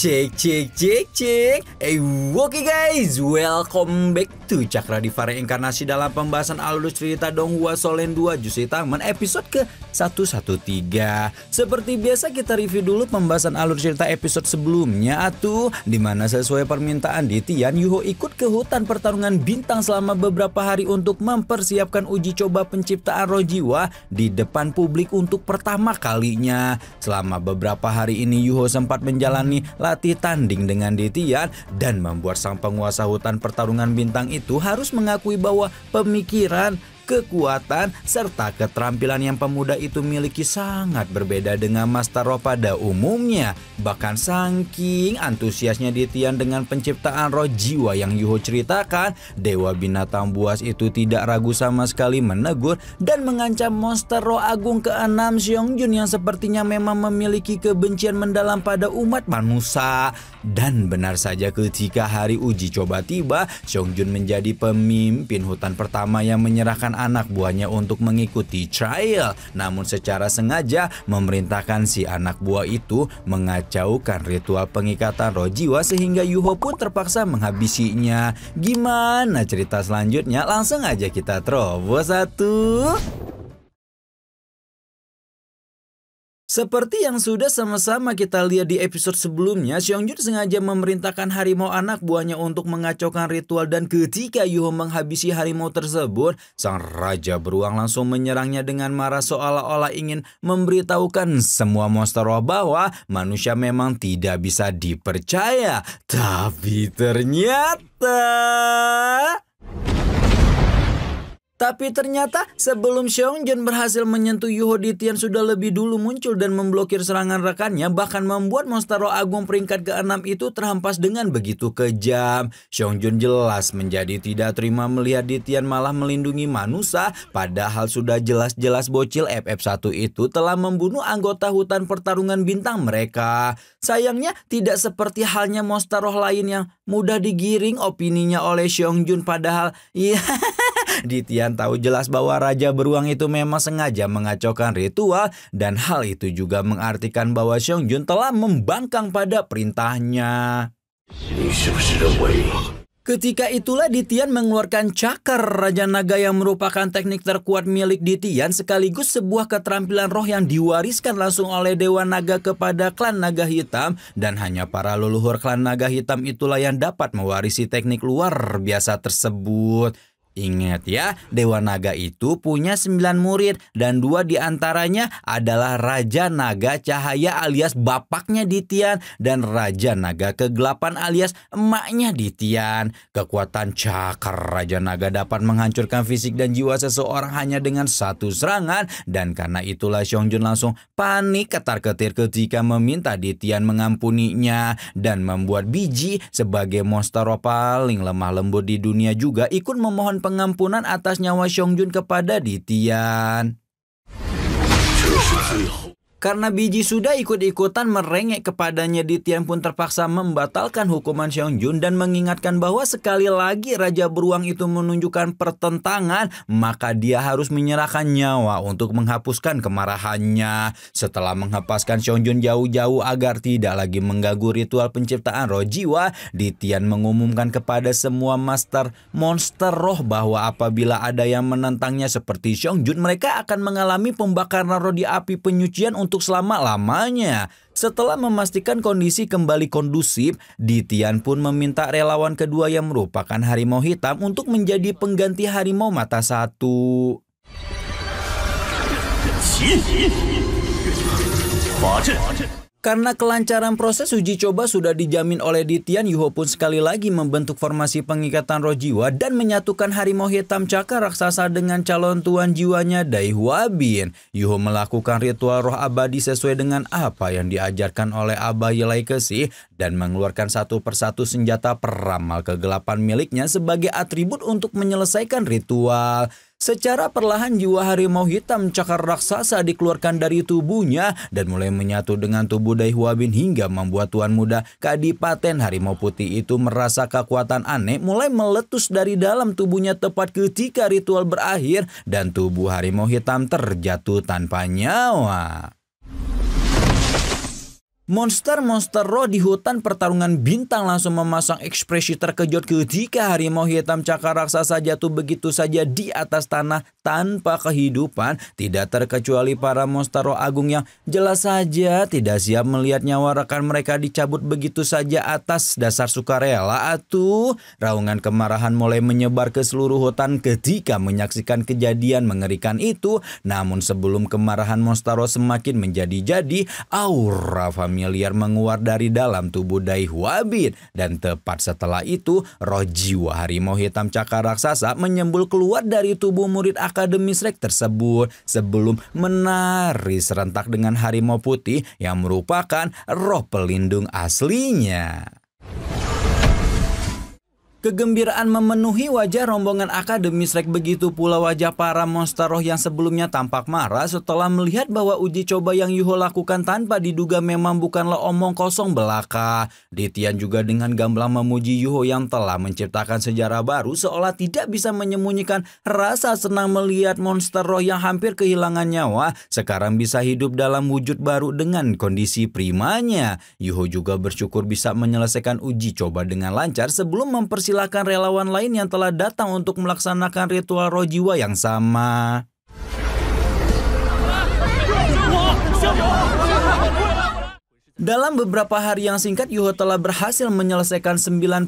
Cek. Oke guys, welcome back to Cakra Diva Reinkarnasi dalam pembahasan alur cerita Donghua Solen 2 Jusei Taman episode ke 113. Seperti biasa kita review dulu pembahasan alur cerita episode sebelumnya atuh, dimana sesuai permintaan Ditian, Yuho ikut ke hutan pertarungan bintang selama beberapa hari untuk mempersiapkan uji coba penciptaan roh jiwa di depan publik untuk pertama kalinya. Selama beberapa hari ini Yuho sempat menjalani latih tanding dengan Ditian dan membuat sang penguasa hutan pertarungan bintang itu harus mengakui bahwa pemikiran, kekuatan, serta keterampilan yang pemuda itu miliki sangat berbeda dengan Master Roh pada umumnya. Bahkan saking antusiasnya Ditian dengan penciptaan roh jiwa yang Yuho ceritakan, Dewa Binatang Buas itu tidak ragu sama sekali menegur dan mengancam monster roh agung ke-6 Seongjun yang sepertinya memang memiliki kebencian mendalam pada umat manusia. Dan benar saja ketika hari uji coba tiba, Seongjun menjadi pemimpin hutan pertama yang menyerahkan anak buahnya untuk mengikuti trial, namun secara sengaja memerintahkan si anak buah itu mengacaukan ritual pengikatan roh jiwa sehingga Yuho pun terpaksa menghabisinya. Gimana cerita selanjutnya? Langsung aja kita terobos satu. Seperti yang sudah sama-sama kita lihat di episode sebelumnya, Seongjun sengaja memerintahkan harimau anak buahnya untuk mengacaukan ritual, dan ketika Yuho menghabisi harimau tersebut, sang raja beruang langsung menyerangnya dengan marah seolah-olah ingin memberitahukan semua monster roh bahwa manusia memang tidak bisa dipercaya. Tapi ternyata sebelum Seongjun berhasil menyentuh Yuho, Ditian sudah lebih dulu muncul dan memblokir serangan rekannya, bahkan membuat monster roh agung peringkat ke-6 itu terhempas dengan begitu kejam. Seongjun jelas menjadi tidak terima melihat Ditian malah melindungi manusia, padahal sudah jelas-jelas bocil FF1 itu telah membunuh anggota hutan pertarungan bintang mereka. Sayangnya tidak seperti halnya monster roh lain yang mudah digiring opininya oleh Seongjun, padahal Ditian tahu jelas bahwa Raja Beruang itu memang sengaja mengacaukan ritual, dan hal itu juga mengartikan bahwa Seongjun telah membangkang pada perintahnya. Ketika itulah Ditian mengeluarkan cakar Raja Naga yang merupakan teknik terkuat milik Ditian, sekaligus sebuah keterampilan roh yang diwariskan langsung oleh Dewa Naga kepada klan Naga Hitam, dan hanya para leluhur klan Naga Hitam itulah yang dapat mewarisi teknik luar biasa tersebut. Ingat ya, Dewa Naga itu punya 9 murid, dan 2 diantaranya adalah Raja Naga Cahaya alias bapaknya Ditian, dan Raja Naga ke-8 alias emaknya Ditian. Kekuatan cakar Raja Naga dapat menghancurkan fisik dan jiwa seseorang hanya dengan satu serangan, dan karena itulah Seongjun langsung panik ketar-ketir ketika meminta Ditian mengampuninya, dan membuat Biji sebagai monster roh paling lemah lembut di dunia juga ikut memohon pengampunan atas nyawa Seongjun kepada Ditian. Karena Biji sudah ikut-ikutan merengek kepadanya, Ditian pun terpaksa membatalkan hukuman Seongjun dan mengingatkan bahwa sekali lagi Raja Beruang itu menunjukkan pertentangan, maka dia harus menyerahkan nyawa untuk menghapuskan kemarahannya. Setelah menghempaskan Seongjun jauh-jauh agar tidak lagi mengganggu ritual penciptaan roh jiwa, Ditian mengumumkan kepada semua master monster roh bahwa apabila ada yang menentangnya seperti Seongjun, mereka akan mengalami pembakaran roh di api penyucian untuk selama-lamanya. Setelah memastikan kondisi kembali kondusif, Ditian pun meminta relawan kedua yang merupakan harimau hitam untuk menjadi pengganti harimau mata satu. Karena kelancaran proses uji coba sudah dijamin oleh Ditian, Yuho pun sekali lagi membentuk formasi pengikatan roh jiwa dan menyatukan harimau hitam cakar raksasa dengan calon tuan jiwanya Dai Huabin. Yuho melakukan ritual roh abadi sesuai dengan apa yang diajarkan oleh Abah Yelai Kesi dan mengeluarkan satu persatu senjata peramal kegelapan miliknya sebagai atribut untuk menyelesaikan ritual. Secara perlahan jiwa harimau hitam cakar raksasa dikeluarkan dari tubuhnya dan mulai menyatu dengan tubuh Dai Huabin hingga membuat tuan muda Kadipaten Harimau Putih itu merasa kekuatan aneh mulai meletus dari dalam tubuhnya tepat ketika ritual berakhir dan tubuh harimau hitam terjatuh tanpa nyawa. Monster-monster roh di hutan pertarungan bintang langsung memasang ekspresi terkejut ketika harimau hitam cakar raksasa jatuh begitu saja di atas tanah tanpa kehidupan. Tidak terkecuali para monster roh agung yang jelas saja tidak siap melihat nyawa rekan mereka dicabut begitu saja atas dasar sukarela. Raungan kemarahan mulai menyebar ke seluruh hutan ketika menyaksikan kejadian mengerikan itu. Namun sebelum kemarahan monster roh semakin menjadi-jadi, aura familiar menguar dari dalam tubuh Dai Huabin, dan tepat setelah itu roh jiwa harimau hitam cakar raksasa menyembul keluar dari tubuh murid Akademi Shrek tersebut sebelum menari serentak dengan harimau putih yang merupakan roh pelindung aslinya. Kegembiraan memenuhi wajah rombongan Akademi Shrek, begitu pula wajah para monster roh yang sebelumnya tampak marah setelah melihat bahwa uji coba yang Yuho lakukan tanpa diduga memang bukanlah omong kosong belaka. Ditian juga dengan gamblang memuji Yuho yang telah menciptakan sejarah baru, seolah tidak bisa menyembunyikan rasa senang melihat monster roh yang hampir kehilangan nyawa sekarang bisa hidup dalam wujud baru dengan kondisi primanya. Yuho juga bersyukur bisa menyelesaikan uji coba dengan lancar sebelum mempersilahkan relawan lain yang telah datang untuk melaksanakan ritual roh jiwa yang sama. Dalam beberapa hari yang singkat, Yuho telah berhasil menyelesaikan 91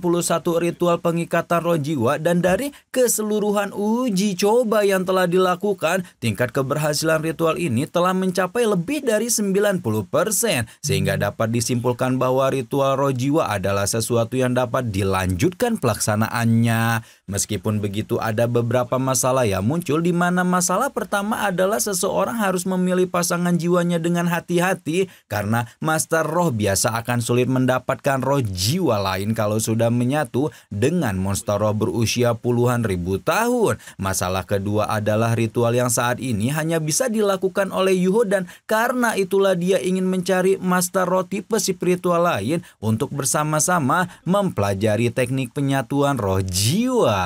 ritual pengikatan roh jiwa, dan dari keseluruhan uji coba yang telah dilakukan, tingkat keberhasilan ritual ini telah mencapai lebih dari 90%, sehingga dapat disimpulkan bahwa ritual roh jiwa adalah sesuatu yang dapat dilanjutkan pelaksanaannya. Meskipun begitu, ada beberapa masalah yang muncul, di mana masalah pertama adalah seseorang harus memilih pasangan jiwanya dengan hati-hati, karena master roh biasa akan sulit mendapatkan roh jiwa lain kalau sudah menyatu dengan monster roh berusia puluhan ribu tahun. Masalah kedua adalah ritual yang saat ini hanya bisa dilakukan oleh Yuho, dan karena itulah dia ingin mencari master roh tipe spiritual lain untuk bersama-sama mempelajari teknik penyatuan roh jiwa.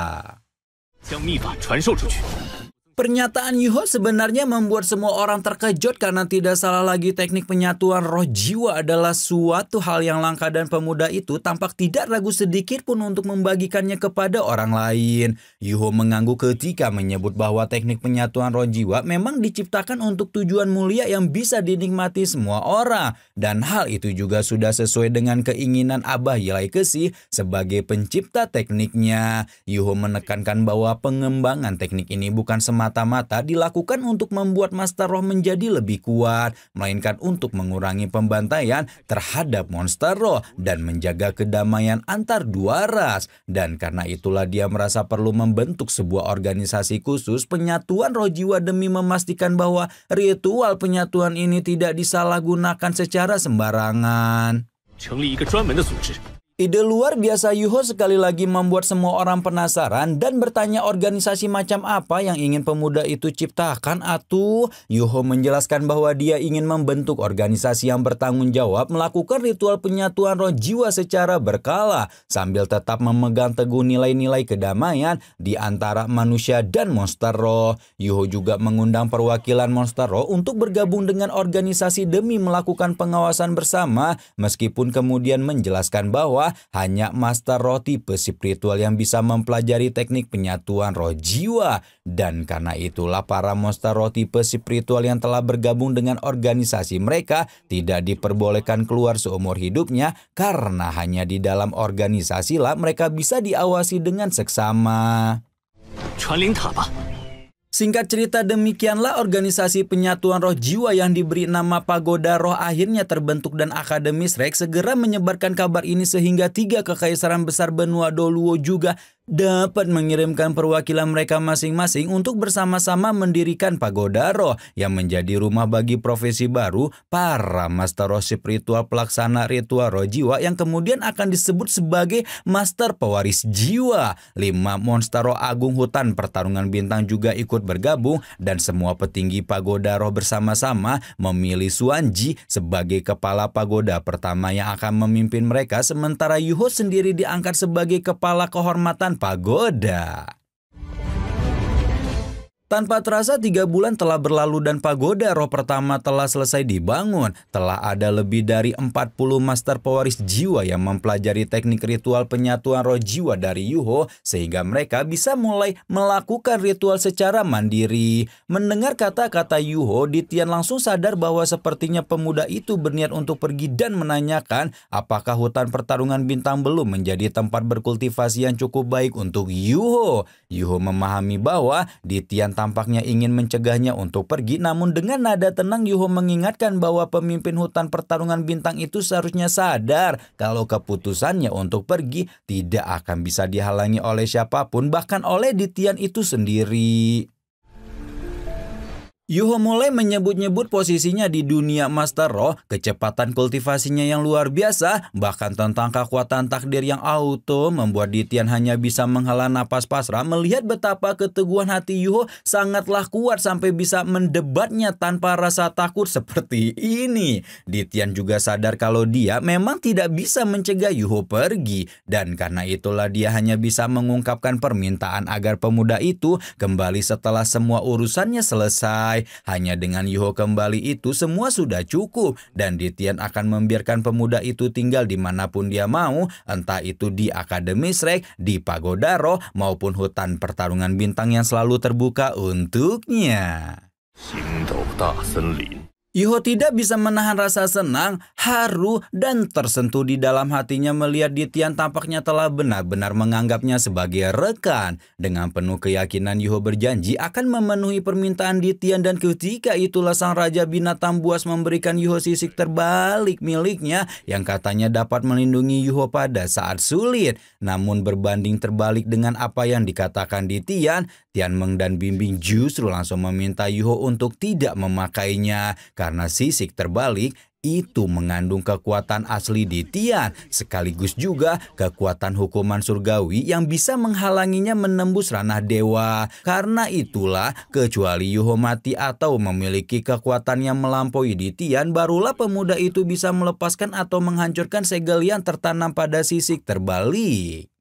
Pernyataan Yuho sebenarnya membuat semua orang terkejut, karena tidak salah lagi teknik penyatuan roh jiwa adalah suatu hal yang langka, dan pemuda itu tampak tidak ragu sedikit pun untuk membagikannya kepada orang lain. Yuho mengangguk ketika menyebut bahwa teknik penyatuan roh jiwa memang diciptakan untuk tujuan mulia yang bisa dinikmati semua orang, dan hal itu juga sudah sesuai dengan keinginan Abah Yilai Kesi sebagai pencipta tekniknya. Yuho menekankan bahwa pengembangan teknik ini bukan semata-mata dilakukan untuk membuat master roh menjadi lebih kuat, melainkan untuk mengurangi pembantaian terhadap monster roh dan menjaga kedamaian antar dua ras. Dan karena itulah dia merasa perlu membentuk sebuah organisasi khusus penyatuan roh jiwa demi memastikan bahwa ritual penyatuan ini tidak disalahgunakan secara sembarangan. Ide luar biasa Yuho sekali lagi membuat semua orang penasaran dan bertanya organisasi macam apa yang ingin pemuda itu ciptakan. Yuho menjelaskan bahwa dia ingin membentuk organisasi yang bertanggung jawab melakukan ritual penyatuan roh jiwa secara berkala, sambil tetap memegang teguh nilai-nilai kedamaian di antara manusia dan monster roh. Yuho juga mengundang perwakilan monster roh untuk bergabung dengan organisasi demi melakukan pengawasan bersama, meskipun kemudian menjelaskan bahwa hanya master roh tipe spiritual yang bisa mempelajari teknik penyatuan roh jiwa. Dan karena itulah para monster roh tipe spiritual yang telah bergabung dengan organisasi mereka tidak diperbolehkan keluar seumur hidupnya, karena hanya di dalam organisasi lah mereka bisa diawasi dengan seksama. Singkat cerita, demikianlah organisasi penyatuan roh jiwa yang diberi nama Pagoda Roh akhirnya terbentuk, dan Akademi Shrek segera menyebarkan kabar ini sehingga 3 kekaisaran besar benua Doluo juga dapat mengirimkan perwakilan mereka masing-masing untuk bersama-sama mendirikan Pagoda Roh yang menjadi rumah bagi profesi baru para master roh spiritual pelaksana ritual roh jiwa yang kemudian akan disebut sebagai master pewaris jiwa. 5 monster roh agung hutan pertarungan bintang juga ikut bergabung, dan semua petinggi Pagoda Roh bersama-sama memilih Suanji sebagai kepala pagoda pertama yang akan memimpin mereka, sementara Yuho sendiri diangkat sebagai kepala kehormatan pagoda. Tanpa terasa 3 bulan telah berlalu dan pagoda roh pertama telah selesai dibangun. Telah ada lebih dari 40 master pewaris jiwa yang mempelajari teknik ritual penyatuan roh jiwa dari Yuho sehingga mereka bisa mulai melakukan ritual secara mandiri. Mendengar kata-kata Yuho, Ditian langsung sadar bahwa sepertinya pemuda itu berniat untuk pergi dan menanyakan apakah hutan pertarungan bintang belum menjadi tempat berkultivasi yang cukup baik untuk Yuho. Yuho memahami bahwa Ditian tampaknya ingin mencegahnya untuk pergi, namun dengan nada tenang Yuho mengingatkan bahwa pemimpin hutan pertarungan bintang itu seharusnya sadar kalau keputusannya untuk pergi tidak akan bisa dihalangi oleh siapapun, bahkan oleh Ditian itu sendiri. Yuho mulai menyebut-nyebut posisinya di dunia Master Roh, kecepatan kultivasinya yang luar biasa, bahkan tentang kekuatan takdir yang auto membuat Ditian hanya bisa menghela napas pasrah melihat betapa keteguhan hati Yuho sangatlah kuat sampai bisa mendebatnya tanpa rasa takut seperti ini. Ditian juga sadar kalau dia memang tidak bisa mencegah Yuho pergi, dan karena itulah dia hanya bisa mengungkapkan permintaan agar pemuda itu kembali setelah semua urusannya selesai. Hanya dengan Yuho kembali itu semua sudah cukup, dan Ditian akan membiarkan pemuda itu tinggal dimanapun dia mau, entah itu di Akademi Shrek, di Pagoda Roh, maupun hutan pertarungan bintang yang selalu terbuka untuknya. Yuho tidak bisa menahan rasa senang, haru, dan tersentuh di dalam hatinya melihat Ditian tampaknya telah benar-benar menganggapnya sebagai rekan. Dengan penuh keyakinan Yuho berjanji akan memenuhi permintaan Ditian, dan ketika itulah sang Raja Binatang Buas memberikan Yuho sisik terbalik miliknya yang katanya dapat melindungi Yuho pada saat sulit. Namun berbanding terbalik dengan apa yang dikatakan Ditian, Tianmeng dan Bimbing justru langsung meminta Yuho untuk tidak memakainya. Karena sisik terbalik itu mengandung kekuatan asli Ditian, sekaligus juga kekuatan hukuman surgawi yang bisa menghalanginya menembus ranah dewa. Karena itulah, kecuali Yuho mati atau memiliki kekuatan yang melampaui Ditian, barulah pemuda itu bisa melepaskan atau menghancurkan segel yang tertanam pada sisik terbalik.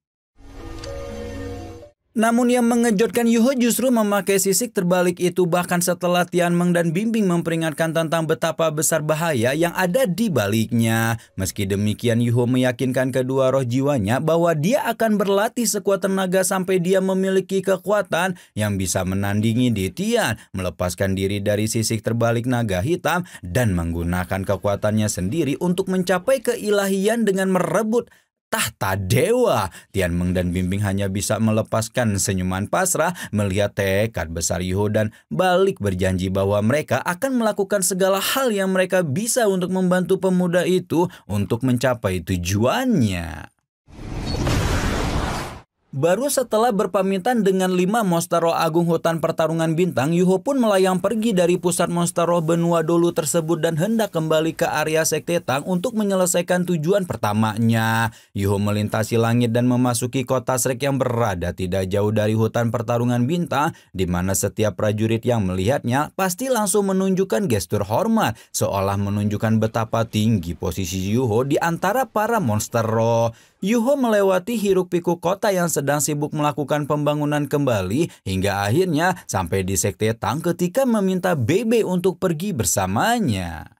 Namun yang mengejutkan, Yuho justru memakai sisik terbalik itu bahkan setelah Tianmeng dan Bimbing memperingatkan tentang betapa besar bahaya yang ada di baliknya. Meski demikian, Yuho meyakinkan kedua roh jiwanya bahwa dia akan berlatih sekuat tenaga sampai dia memiliki kekuatan yang bisa menandingi Ditian, melepaskan diri dari sisik terbalik naga hitam, dan menggunakan kekuatannya sendiri untuk mencapai keilahian dengan merebut tahta dewa. Tianmeng dan Bimbing hanya bisa melepaskan senyuman pasrah melihat tekad besar Yuho dan balik berjanji bahwa mereka akan melakukan segala hal yang mereka bisa untuk membantu pemuda itu untuk mencapai tujuannya. Baru setelah berpamitan dengan 5 monster roh agung hutan pertarungan bintang, Yuho pun melayang pergi dari pusat monster roh benua dulu tersebut dan hendak kembali ke area Sekte Tang untuk menyelesaikan tujuan pertamanya. Yuho melintasi langit dan memasuki kota Shrek yang berada tidak jauh dari hutan pertarungan bintang, di mana setiap prajurit yang melihatnya pasti langsung menunjukkan gestur hormat, seolah menunjukkan betapa tinggi posisi Yuho di antara para monster roh. Yuho melewati hiruk-pikuk kota yang sedang sibuk melakukan pembangunan kembali hingga akhirnya sampai di Sekte Tang ketika meminta Bebe untuk pergi bersamanya.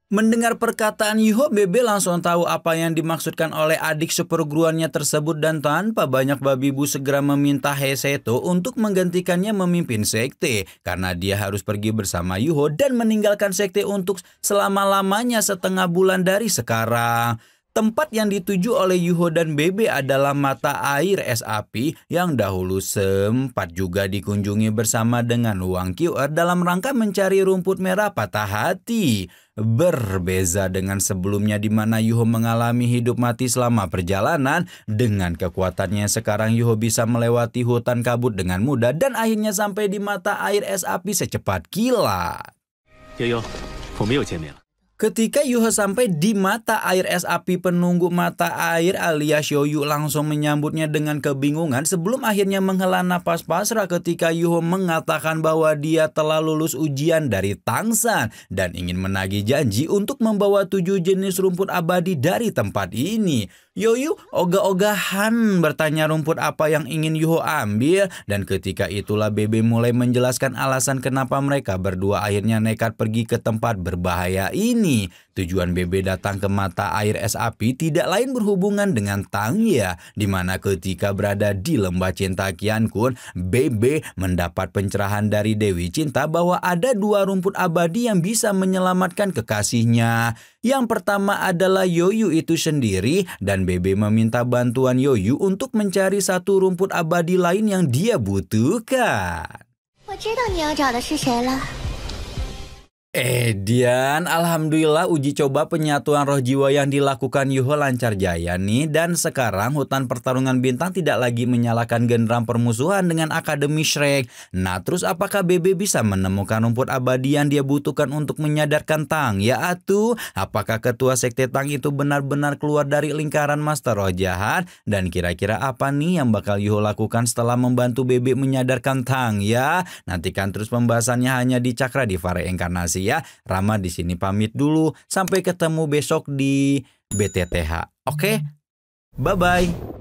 Mendengar perkataan Yuho, Bebe langsung tahu apa yang dimaksudkan oleh adik seperguruannya tersebut, dan tanpa banyak babi bu segera meminta Heseto untuk menggantikannya memimpin sekte karena dia harus pergi bersama Yuho dan meninggalkan sekte untuk selama-lamanya setengah bulan dari sekarang. Tempat yang dituju oleh Yuho dan Bebe adalah mata air es api yang dahulu sempat juga dikunjungi bersama dengan Wang Qiu'er dalam rangka mencari rumput merah patah hati. Berbeza dengan sebelumnya di mana Yuho mengalami hidup mati selama perjalanan, dengan kekuatannya sekarang Yuho bisa melewati hutan kabut dengan mudah dan akhirnya sampai di mata air es api secepat kilat. Ketika Yuho sampai di mata air es api, penunggu mata air alias Yoyu langsung menyambutnya dengan kebingungan sebelum akhirnya menghela napas pasrah ketika Yuho mengatakan bahwa dia telah lulus ujian dari Tangsan dan ingin menagih janji untuk membawa 7 jenis rumput abadi dari tempat ini. Yoyu ogah-ogahan bertanya rumput apa yang ingin Yuho ambil, dan ketika itulah Bebe mulai menjelaskan alasan kenapa mereka berdua akhirnya nekat pergi ke tempat berbahaya ini. Tujuan Bebe datang ke mata air es api tidak lain berhubungan dengan Tangya, di mana ketika berada di lembah cinta Qiankun, Bebe mendapat pencerahan dari Dewi Cinta bahwa ada 2 rumput abadi yang bisa menyelamatkan kekasihnya. Yang pertama adalah Yoyu itu sendiri, dan Bebe meminta bantuan Yoyu untuk mencari 1 rumput abadi lain yang dia butuhkan. Dian, alhamdulillah uji coba penyatuan roh jiwa yang dilakukan Yuho lancar jaya nih, dan sekarang hutan pertarungan bintang tidak lagi menyalakan genderang permusuhan dengan Akademi Shrek. Nah, terus apakah Bebe bisa menemukan rumput abadi yang dia butuhkan untuk menyadarkan Tang? Ya atuh, apakah ketua sekte Tang itu benar-benar keluar dari lingkaran Master Roh Jahat? Dan kira-kira apa nih yang bakal Yuho lakukan setelah membantu Bebe menyadarkan Tang ya? Nantikan terus pembahasannya hanya di Cakra Diva Reinkarnasi ya. Rama di sini pamit dulu. Sampai ketemu besok di BTTH. Oke? Bye-bye.